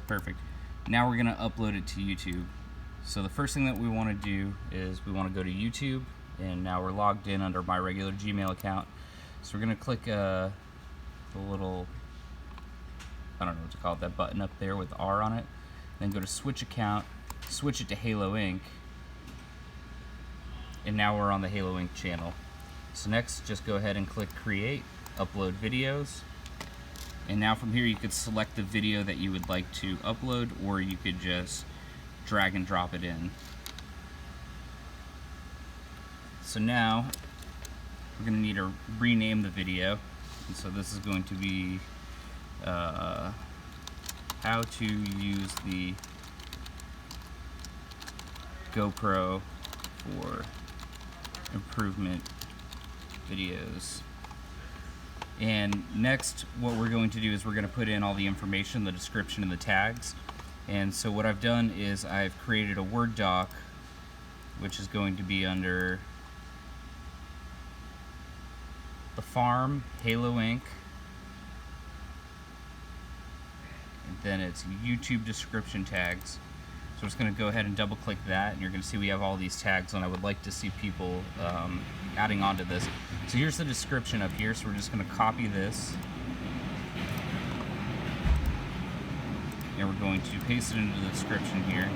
Perfect. Now we're going to upload it to YouTube. So the first thing that we want to do is we want to go to YouTube, and now we're logged in under my regular Gmail account. So we're going to click the little, I don't know what to call it, that button up there with R on it. Then go to switch account, switch it to Halo Inc. And now we're on the Halo Inc. channel. So next, just go ahead and click create, upload videos. And now from here you could select the video that you would like to upload, or you could just drag and drop it in. So now we're going to need to rename the video. And so this is going to be how to use the GoPro for improvement videos. And next, what we're going to do is we're going to put in all the information, the description, and the tags. And so what I've done is I've created a Word doc, which is going to be under the farm, Halo Inc. And then it's YouTube description tags. So I'm just going to go ahead and double click that, and you're going to see we have all these tags, and I would like to see people adding on to this. So here's the description up here, so we're just going to copy this, and we're going to paste it into the description here.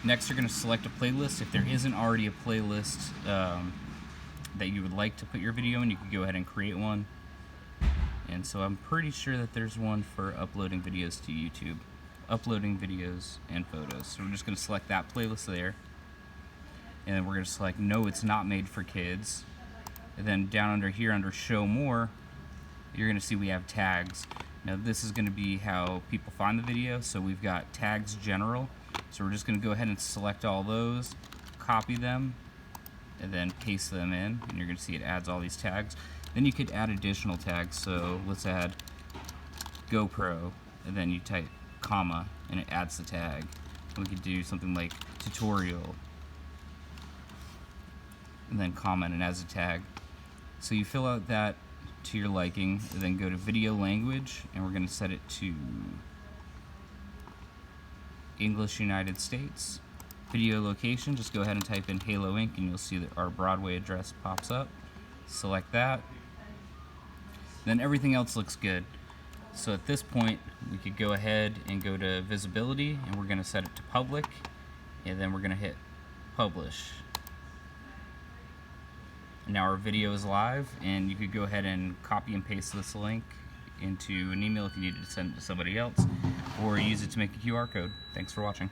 Next, you're going to select a playlist. If there isn't already a playlist that you would like to put your video in, you can go ahead and create one. And so I'm pretty sure that there's one for uploading videos to YouTube, uploading videos and photos. So we're just going to select that playlist there, and then we're going to select no, it's not made for kids. And then down under here, under show more, you're going to see we have tags. Now this is going to be how people find the video. So we've got tags general. So we're just going to go ahead and select all those, copy them, and then paste them in, and you're going to see it adds all these tags. Then you could add additional tags, so let's add GoPro, and then you type comma, and it adds the tag. We could do something like tutorial, and then comma, and it adds a tag. So you fill out that to your liking, and then go to video language, and we're going to set it to English United States. Video location, just go ahead and type in Halo Inc. and you'll see that our Broadway address pops up. Select that. Then everything else looks good. So at this point, we could go ahead and go to visibility, and we're going to set it to public, and then we're going to hit publish. Now our video is live, and you could go ahead and copy and paste this link into an email if you needed to send it to somebody else, or use it to make a QR code. Thanks for watching.